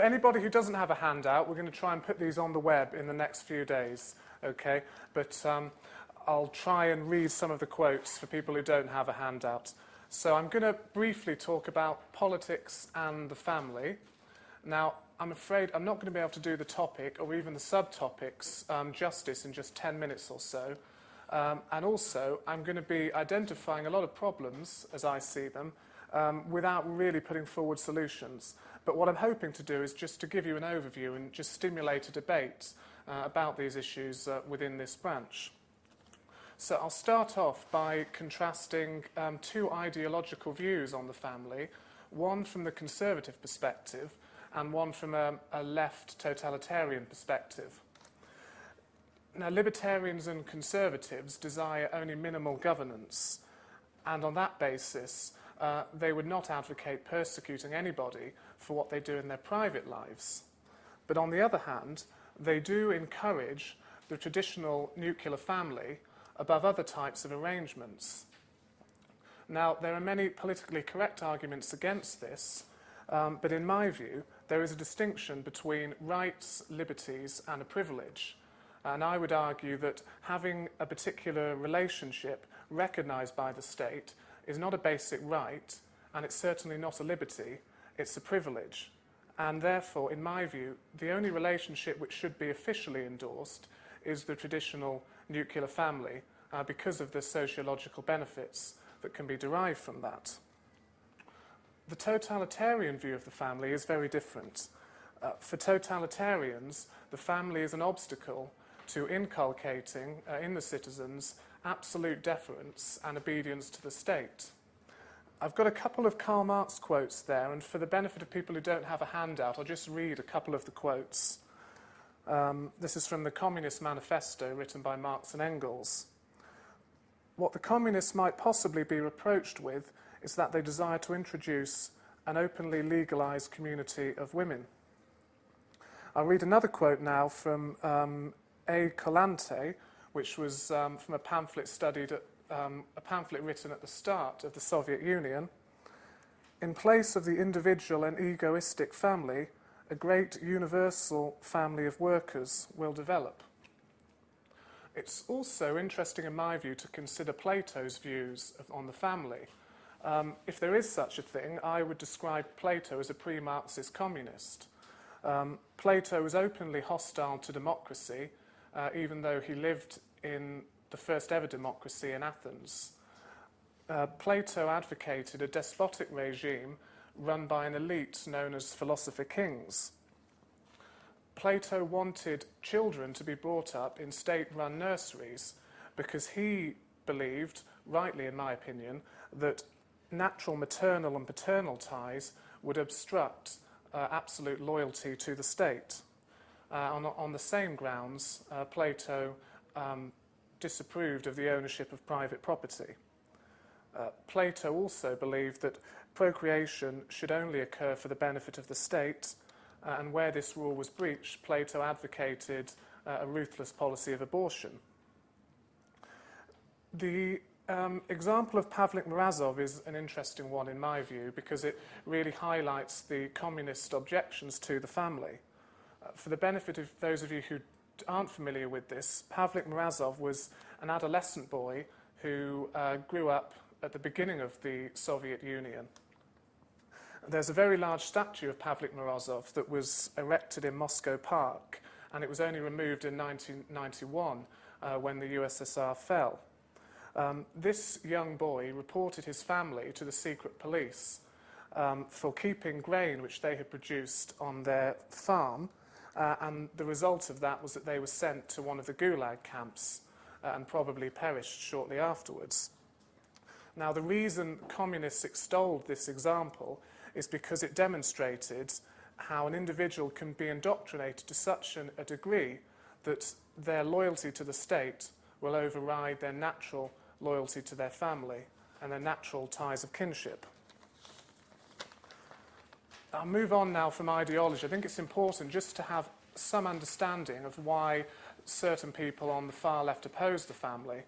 anybody who doesn't have a handout, we're going to try and put these on the web in the next few days, okay? But I'll try and read some of the quotes for people who don't have a handout. So I'm going to briefly talk about politics and the family. Now, I'm afraid I'm not going to be able to do the topic or even the subtopics justice in just 10 minutes or so. And also, I'm going to be identifying a lot of problems, as I see them, without really putting forward solutions. But what I'm hoping to do is just to give you an overview and just stimulate a debate about these issues within this branch. So I'll start off by contrasting two ideological views on the family, one from the conservative perspective and one from a left totalitarian perspective. Now, libertarians and conservatives desire only minimal governance, and on that basis, they would not advocate persecuting anybody for what they do in their private lives. But on the other hand, they do encourage the traditional nuclear family above other types of arrangements. Now, there are many politically correct arguments against this, but in my view, there is a distinction between rights, liberties, and a privilege. And I would argue that having a particular relationship recognised by the state is not a basic right, and it's certainly not a liberty, it's a privilege. And therefore, in my view, the only relationship which should be officially endorsed is the traditional nuclear family, because of the sociological benefits that can be derived from that. The totalitarian view of the family is very different. For totalitarians, the family is an obstacle to inculcating in the citizens absolute deference and obedience to the state. I've got a couple of Karl Marx quotes there, and for the benefit of people who don't have a handout, I'll just read a couple of the quotes. This is from the Communist Manifesto written by Marx and Engels. What the communists might possibly be reproached with is that they desire to introduce an openly legalised community of women. I'll read another quote now from A. Collante, which was from a pamphlet written at the start of the Soviet Union. In place of the individual and egoistic family, a great universal family of workers will develop. It's also interesting, in my view, to consider Plato's views on the family. If there is such a thing, I would describe Plato as a pre-Marxist communist. Plato was openly hostile to democracy, even though he lived in the first ever democracy in Athens. Plato advocated a despotic regime run by an elite known as philosopher kings. Plato wanted children to be brought up in state-run nurseries because he believed, rightly in my opinion, that natural maternal and paternal ties would obstruct absolute loyalty to the state. On the same grounds, Plato disapproved of the ownership of private property. Plato also believed that procreation should only occur for the benefit of the state, and where this rule was breached, Plato advocated a ruthless policy of abortion. The example of Pavlik Morozov is an interesting one in my view because it really highlights the communist objections to the family. For the benefit of those of you who aren't familiar with this, Pavlik Morozov was an adolescent boy who grew up at the beginning of the Soviet Union. There's a very large statue of Pavlik Morozov that was erected in Moscow Park, and it was only removed in 1991 when the USSR fell. This young boy reported his family to the secret police for keeping grain which they had produced on their farm, and the result of that was that they were sent to one of the Gulag camps and probably perished shortly afterwards. Now, the reason communists extolled this example is because it demonstrated how an individual can be indoctrinated to such a degree that their loyalty to the state will override their natural loyalty to their family and their natural ties of kinship. I'll move on now from ideology. I think it's important just to have some understanding of why certain people on the far left oppose the family,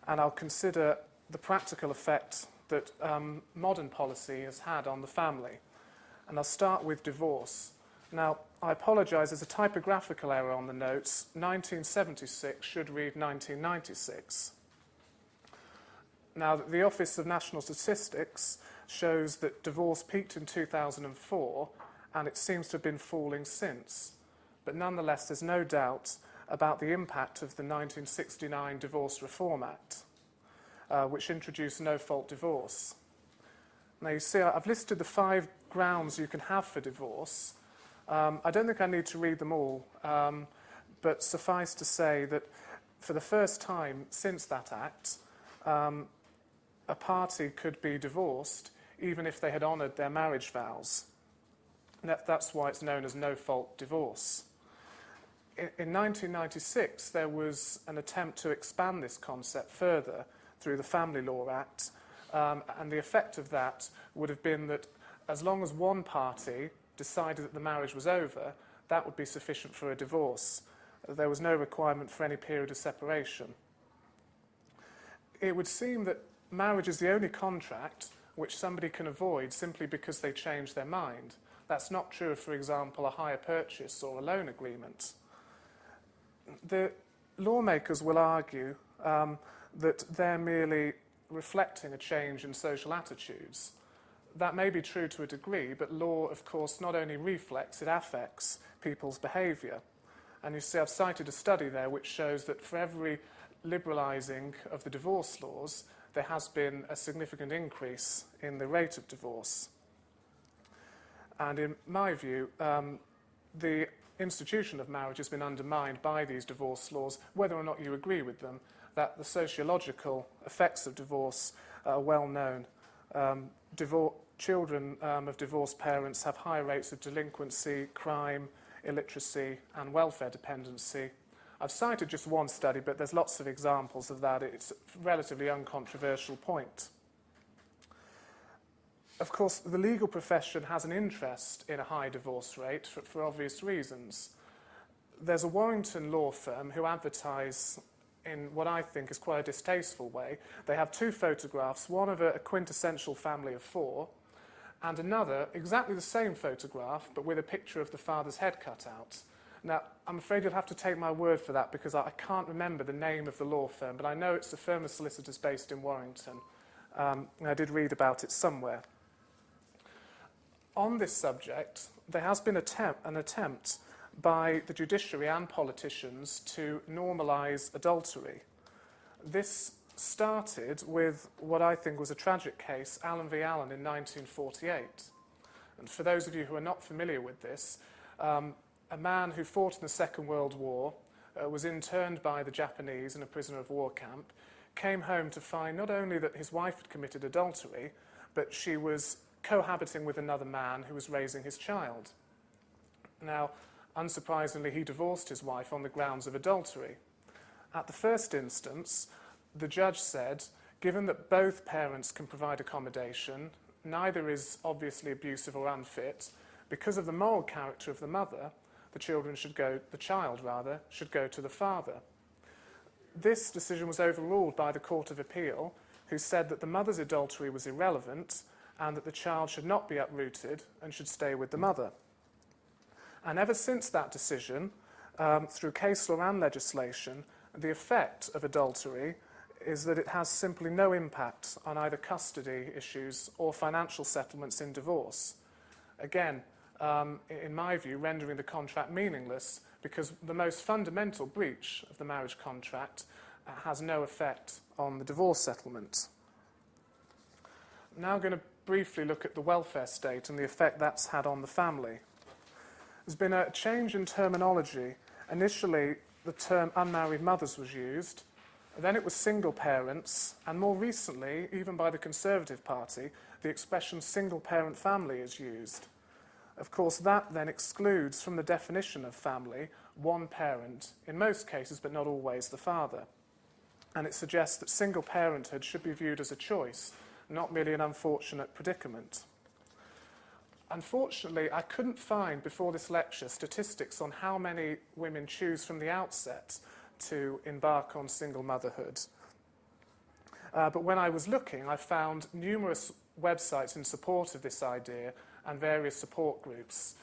and I'll consider the practical effect that modern policy has had on the family. And I'll start with divorce. Now, I apologise, there's a typographical error on the notes. 1976 should read 1996. Now, the Office of National Statistics shows that divorce peaked in 2004, and it seems to have been falling since. But nonetheless, there's no doubt about the impact of the 1969 Divorce Reform Act, which introduced no-fault divorce. Now, you see, I've listed the 5 grounds you can have for divorce. I don't think I need to read them all, but suffice to say that for the first time since that act, a party could be divorced even if they had honoured their marriage vows. That's why it's known as no-fault divorce. In 1996, there was an attempt to expand this concept further through the Family Law Act, and the effect of that would have been that as long as one party decided that the marriage was over, that would be sufficient for a divorce. There was no requirement for any period of separation. It would seem that marriage is the only contract which somebody can avoid simply because they change their mind. That's not true of, for example, a hire purchase or a loan agreement. The lawmakers will argue that they're merely reflecting a change in social attitudes. That may be true to a degree, but law, of course, not only reflects, it affects people's behaviour. And you see, I've cited a study there which shows that for every liberalising of the divorce laws, there has been a significant increase in the rate of divorce. And in my view, the institution of marriage has been undermined by these divorce laws, whether or not you agree with them, that the sociological effects of divorce are well known. Children of divorced parents have high rates of delinquency, crime, illiteracy, and welfare dependency. I've cited just one study, but there's lots of examples of that. It's a relatively uncontroversial point. Of course, the legal profession has an interest in a high divorce rate for obvious reasons. There's a Warrington law firm who advertise in what I think is quite a distasteful way. They have 2 photographs, one of a quintessential family of 4, and another, exactly the same photograph, but with a picture of the father's head cut out. Now, I'm afraid you'll have to take my word for that because I can't remember the name of the law firm, but I know it's a firm of solicitors based in Warrington. I did read about it somewhere. On this subject, there has been an attempt by the judiciary and politicians to normalise adultery. This started with what I think was a tragic case, Allen v. Allen in 1948. And for those of you who are not familiar with this, a man who fought in the Second World War, was interned by the Japanese in a prisoner of war camp, came home to find not only that his wife had committed adultery, but she was cohabiting with another man who was raising his child. Now, unsurprisingly, he divorced his wife on the grounds of adultery. At the first instance, the judge said, given that both parents can provide accommodation, neither is obviously abusive or unfit, because of the moral character of the mother, the child should go to the father. This decision was overruled by the Court of Appeal, who said that the mother's adultery was irrelevant and that the child should not be uprooted and should stay with the mother. And ever since that decision, through case law and legislation, the effect of adultery is that it has simply no impact on either custody issues or financial settlements in divorce. Again, in my view, rendering the contract meaningless because the most fundamental breach of the marriage contract has no effect on the divorce settlement. Now I'm going to briefly look at the welfare state and the effect that's had on the family. There's been a change in terminology. Initially, the term unmarried mothers was used, then it was single parents, and more recently, even by the Conservative Party, the expression single parent family is used. Of course, that then excludes from the definition of family one parent, in most cases, but not always, the father. And it suggests that single parenthood should be viewed as a choice, not merely an unfortunate predicament. Unfortunately, I couldn't find before this lecture statistics on how many women choose from the outset to embark on single motherhood. But when I was looking, I found numerous websites in support of this idea and various support groups.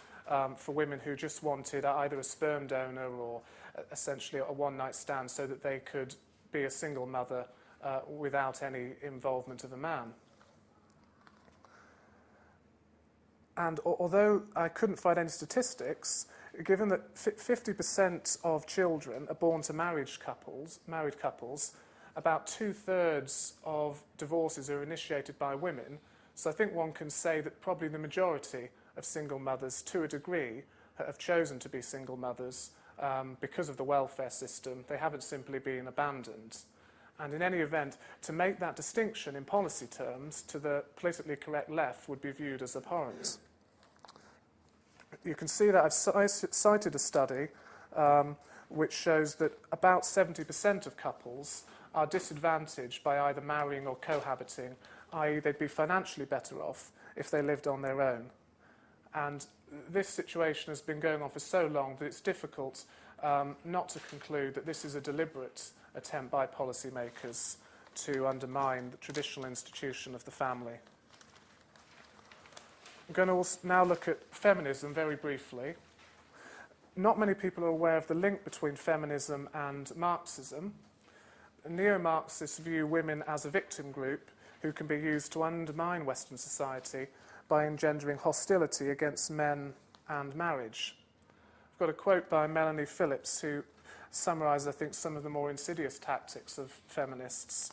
for women who just wanted either a sperm donor or essentially a one-night stand so that they could be a single mother without any involvement of a man. And although I couldn't find any statistics, given that 50% of children are born to married couples, about 2/3 of divorces are initiated by women. So I think one can say that probably the majority of single mothers, to a degree, have chosen to be single mothers because of the welfare system. They haven't simply been abandoned. And in any event, to make that distinction in policy terms to the politically correct left would be viewed as abhorrent. You can see that I've cited a study which shows that about 70% of couples are disadvantaged by either marrying or cohabiting, i.e. they'd be financially better off if they lived on their own. And this situation has been going on for so long that it's difficult not to conclude that this is a deliberate attempt by policymakers to undermine the traditional institution of the family. I'm going to now look at feminism very briefly. Not many people are aware of the link between feminism and Marxism. Neo-Marxists view women as a victim group who can be used to undermine Western society by engendering hostility against men and marriage. I've got a quote by Melanie Phillips who summarises, I think, some of the more insidious tactics of feminists.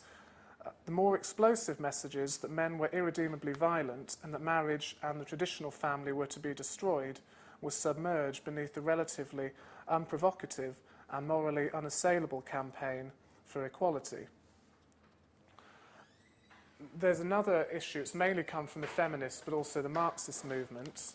The more explosive messages that men were irredeemably violent and that marriage and the traditional family were to be destroyed were submerged beneath the relatively unprovocative and morally unassailable campaign for equality. There's another issue. It's mainly come from the feminists, but also the Marxist movement.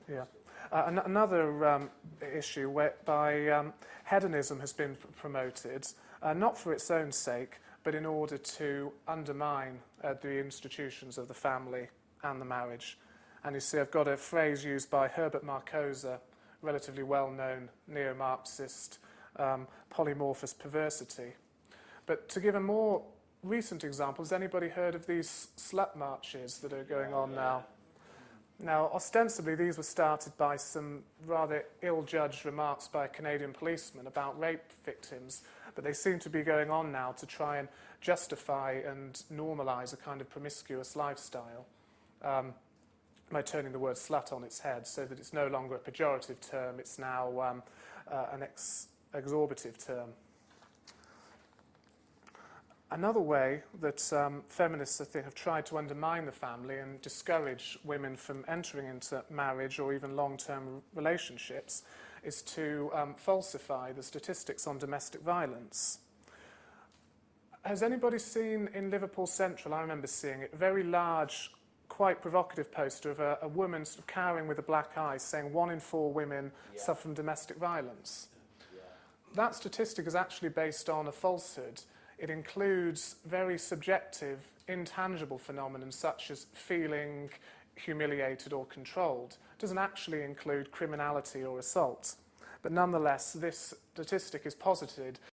Yeah. Another issue whereby hedonism has been promoted, not for its own sake, but in order to undermine the institutions of the family and the marriage. And you see, I've got a phrase used by Herbert Marcuse, relatively well-known neo-Marxist, polymorphous perversity. But to give a more recent example, has anybody heard of these slut marches that are going on now? Now, ostensibly, these were started by some rather ill-judged remarks by a Canadian policeman about rape victims, but they seem to be going on now to try and justify and normalise a kind of promiscuous lifestyle by turning the word slut on its head so that it's no longer a pejorative term, it's now an exorbitive term. Another way that feminists, I think, have tried to undermine the family and discourage women from entering into marriage or even long-term relationships is to falsify the statistics on domestic violence. Has anybody seen in Liverpool Central, I remember seeing it, a very large, quite provocative poster of a woman sort of cowering with a black eye saying 1 in 4 women suffer from domestic violence? That statistic is actually based on a falsehood. It includes very subjective, intangible phenomena such as feeling humiliated or controlled. It doesn't actually include criminality or assault. But nonetheless, this statistic is posited